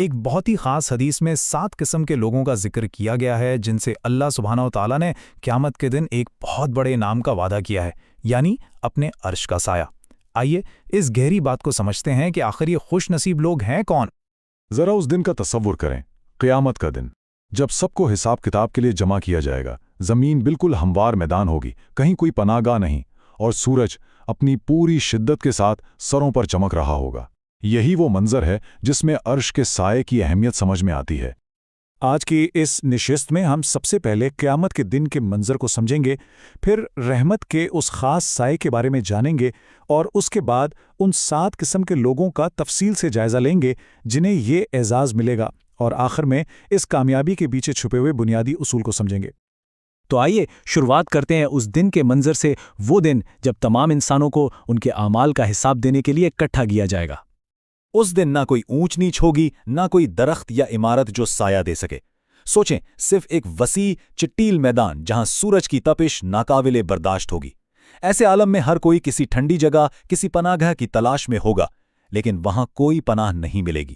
ایک بہت ہی خاص حدیث میں 7 قسم کے لوگوں کا ذکر کیا گیا ہے جن سے اللہ سبحانہ و تعالیٰ نے قیامت کے دن ایک بہت بڑے انعام کا وعدہ کیا ہے، یعنی اپنے عرش کا سایہ۔ آئیے اس گہری بات کو سمجھتے ہیں کہ آخر یہ خوش نصیب لوگ ہیں کون؟ ذرا اس دن کا تصور کریں، قیامت کا دن، جب سب کو حساب کتاب کے لیے جمع کیا جائے گا۔ زمین بالکل ہموار میدان ہوگی، کہیں کوئی پناہ گاہ نہیں، اور سورج اپنی پوری شدت کے ساتھ سروں پر چمک رہا ہوگا۔ یہی وہ منظر ہے جس میں عرش کے سائے کی اہمیت سمجھ میں آتی ہے۔ آج کی اس نشست میں ہم سب سے پہلے قیامت کے دن کے منظر کو سمجھیں گے، پھر رحمت کے اس خاص سائے کے بارے میں جانیں گے، اور اس کے بعد ان 7 قسم کے لوگوں کا تفصیل سے جائزہ لیں گے جنہیں یہ اعزاز ملے گا، اور آخر میں اس کامیابی کے پیچھے چھپے ہوئے بنیادی اصول کو سمجھیں گے۔ تو آئیے شروعات کرتے ہیں اس دن کے منظر سے، وہ دن جب تمام انسانوں کو ان کے اعمال کا حساب دینے کے لیے اکٹھا کیا جائے گا۔ اس دن نہ کوئی اونچ نیچ ہوگی، نہ کوئی درخت یا عمارت جو سایہ دے سکے۔ سوچیں، صرف ایک وسیع چٹیل میدان جہاں سورج کی تپش ناقابل برداشت ہوگی۔ ایسے عالم میں ہر کوئی کسی ٹھنڈی جگہ، کسی پناہ گاہ کی تلاش میں ہوگا، لیکن وہاں کوئی پناہ نہیں ملے گی۔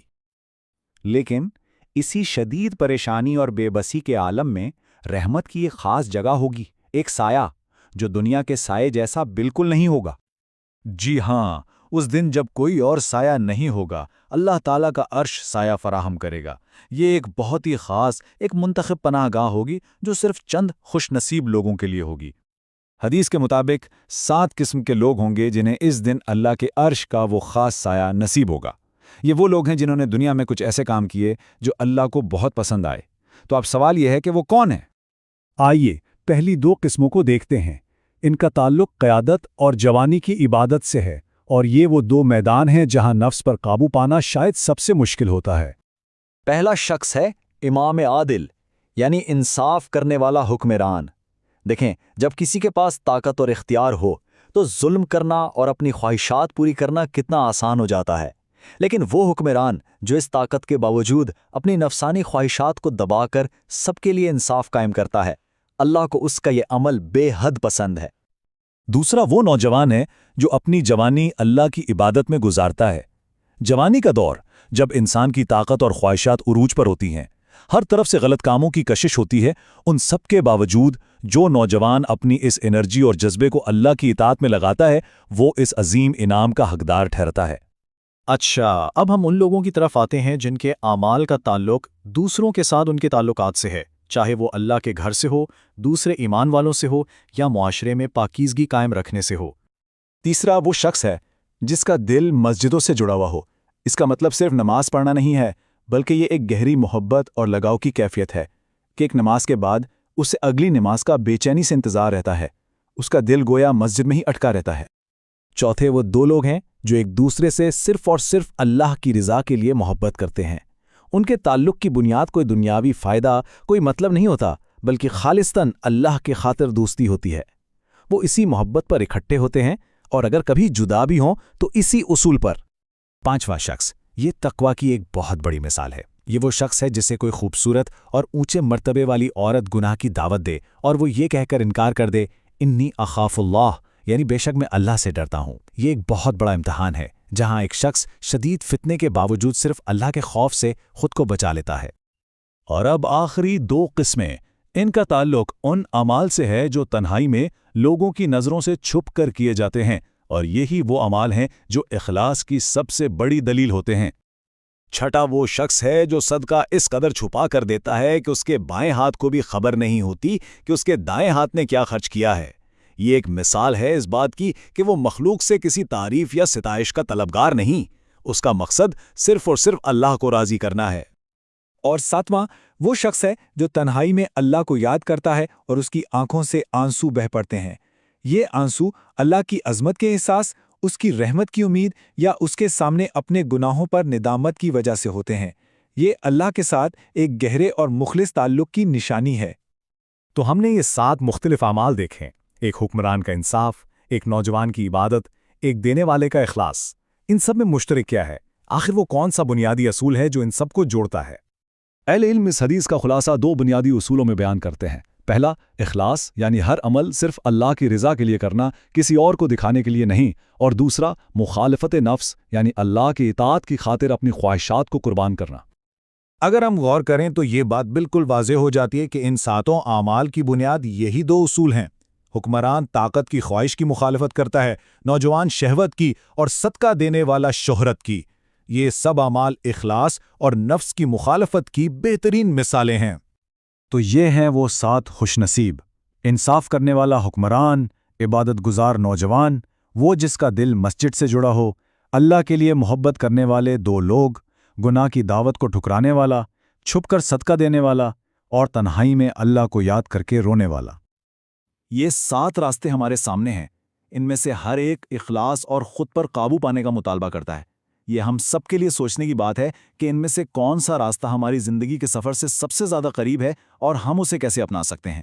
لیکن اسی شدید پریشانی اور بے بسی کے عالم میں رحمت کی ایک خاص جگہ ہوگی، ایک سایہ جو دنیا کے سائے جیسا بالکل نہیں ہوگا۔ جی ہاں، اس دن جب کوئی اور سایہ نہیں ہوگا، اللہ تعالیٰ کا عرش سایہ فراہم کرے گا۔ یہ ایک بہت ہی خاص، ایک منتخب پناہ گاہ ہوگی جو صرف چند خوش نصیب لوگوں کے لیے ہوگی۔ حدیث کے مطابق 7 قسم کے لوگ ہوں گے جنہیں اس دن اللہ کے عرش کا وہ خاص سایہ نصیب ہوگا۔ یہ وہ لوگ ہیں جنہوں نے دنیا میں کچھ ایسے کام کیے جو اللہ کو بہت پسند آئے۔ تو اب سوال یہ ہے کہ وہ کون ہیں؟ آئیے پہلی 2 قسموں کو دیکھتے ہیں۔ ان کا تعلق قیادت اور جوانی کی عبادت سے ہے، اور یہ وہ 2 میدان ہیں جہاں نفس پر قابو پانا شاید سب سے مشکل ہوتا ہے۔ پہلا شخص ہے امام عادل، یعنی انصاف کرنے والا حکمران۔ دیکھیں، جب کسی کے پاس طاقت اور اختیار ہو تو ظلم کرنا اور اپنی خواہشات پوری کرنا کتنا آسان ہو جاتا ہے، لیکن وہ حکمران جو اس طاقت کے باوجود اپنی نفسانی خواہشات کو دبا کر سب کے لیے انصاف قائم کرتا ہے، اللہ کو اس کا یہ عمل بے حد پسند ہے۔ دوسرا وہ نوجوان ہے جو اپنی جوانی اللہ کی عبادت میں گزارتا ہے۔ جوانی کا دور جب انسان کی طاقت اور خواہشات عروج پر ہوتی ہیں، ہر طرف سے غلط کاموں کی کشش ہوتی ہے، ان سب کے باوجود جو نوجوان اپنی اس انرجی اور جذبے کو اللہ کی اطاعت میں لگاتا ہے، وہ اس عظیم انعام کا حقدار ٹھہرتا ہے۔ اچھا، اب ہم ان لوگوں کی طرف آتے ہیں جن کے اعمال کا تعلق دوسروں کے ساتھ ان کے تعلقات سے ہے، چاہے وہ اللہ کے گھر سے ہو، دوسرے ایمان والوں سے ہو، یا معاشرے میں پاکیزگی قائم رکھنے سے ہو۔ تیسرا وہ شخص ہے جس کا دل مسجدوں سے جڑا ہوا ہو۔ اس کا مطلب صرف نماز پڑھنا نہیں ہے، بلکہ یہ ایک گہری محبت اور لگاؤ کی کیفیت ہے کہ ایک نماز کے بعد اسے اگلی نماز کا بے چینی سے انتظار رہتا ہے، اس کا دل گویا مسجد میں ہی اٹکا رہتا ہے۔ چوتھے وہ 2 لوگ ہیں جو ایک دوسرے سے صرف اور صرف اللہ کی رضا کے لیے محبت کرتے ہیں۔ ان کے تعلق کی بنیاد کوئی دنیاوی فائدہ، کوئی مطلب نہیں ہوتا، بلکہ خالصتاً اللہ کے خاطر دوستی ہوتی ہے۔ وہ اسی محبت پر اکٹھے ہوتے ہیں، اور اگر کبھی جدا بھی ہوں تو اسی اصول پر۔ 5واں شخص، یہ تقویٰ کی ایک بہت بڑی مثال ہے۔ یہ وہ شخص ہے جسے کوئی خوبصورت اور اونچے مرتبے والی عورت گناہ کی دعوت دے اور وہ یہ کہہ کر انکار کر دے، انی اخاف اللہ، یعنی بے شک میں اللہ سے ڈرتا ہوں۔ یہ ایک بہت بڑا امتحان ہے جہاں ایک شخص شدید فتنے کے باوجود صرف اللہ کے خوف سے خود کو بچا لیتا ہے۔ اور اب آخری 2 قسمیں، ان کا تعلق ان اعمال سے ہے جو تنہائی میں لوگوں کی نظروں سے چھپ کر کیے جاتے ہیں، اور یہی وہ اعمال ہیں جو اخلاص کی سب سے بڑی دلیل ہوتے ہیں۔ چھٹا وہ شخص ہے جو صدقہ اس قدر چھپا کر دیتا ہے کہ اس کے بائیں ہاتھ کو بھی خبر نہیں ہوتی کہ اس کے دائیں ہاتھ نے کیا خرچ کیا ہے۔ یہ ایک مثال ہے اس بات کی کہ وہ مخلوق سے کسی تعریف یا ستائش کا طلبگار نہیں، اس کا مقصد صرف اور صرف اللہ کو راضی کرنا ہے۔ اور 7واں وہ شخص ہے جو تنہائی میں اللہ کو یاد کرتا ہے اور اس کی آنکھوں سے آنسو بہہ پڑتے ہیں۔ یہ آنسو اللہ کی عظمت کے احساس، اس کی رحمت کی امید، یا اس کے سامنے اپنے گناہوں پر ندامت کی وجہ سے ہوتے ہیں۔ یہ اللہ کے ساتھ ایک گہرے اور مخلص تعلق کی نشانی ہے۔ تو ہم نے یہ 7 مختلف اعمال دیکھیں، ایک حکمران کا انصاف، ایک نوجوان کی عبادت، ایک دینے والے کا اخلاص۔ ان سب میں مشترک کیا ہے؟ آخر وہ کون سا بنیادی اصول ہے جو ان سب کو جوڑتا ہے؟ اہل علم اس حدیث کا خلاصہ 2 بنیادی اصولوں میں بیان کرتے ہیں۔ پہلا، اخلاص، یعنی ہر عمل صرف اللہ کی رضا کے لیے کرنا، کسی اور کو دکھانے کے لیے نہیں، اور دوسرا، مخالفت نفس، یعنی اللہ کی اطاعت کی خاطر اپنی خواہشات کو قربان کرنا۔ اگر ہم غور کریں تو یہ بات بالکل واضح ہو جاتی ہے کہ ان ساتوں اعمال کی بنیاد یہی دو اصول ہیں۔ حکمران طاقت کی خواہش کی مخالفت کرتا ہے، نوجوان شہوت کی، اور صدقہ دینے والا شہرت کی۔ یہ سب اعمال اخلاص اور نفس کی مخالفت کی بہترین مثالیں ہیں۔ تو یہ ہیں وہ 7 خوش نصیب: انصاف کرنے والا حکمران، عبادت گزار نوجوان، وہ جس کا دل مسجد سے جڑا ہو، اللہ کے لیے محبت کرنے والے 2 لوگ، گناہ کی دعوت کو ٹھکرانے والا، چھپ کر صدقہ دینے والا، اور تنہائی میں اللہ کو یاد کر کے رونے والا۔ یہ 7 راستے ہمارے سامنے ہیں۔ ان میں سے ہر ایک اخلاص اور خود پر قابو پانے کا مطالبہ کرتا ہے۔ یہ ہم سب کے لیے سوچنے کی بات ہے کہ ان میں سے کون سا راستہ ہماری زندگی کے سفر سے سب سے زیادہ قریب ہے اور ہم اسے کیسے اپنا سکتے ہیں۔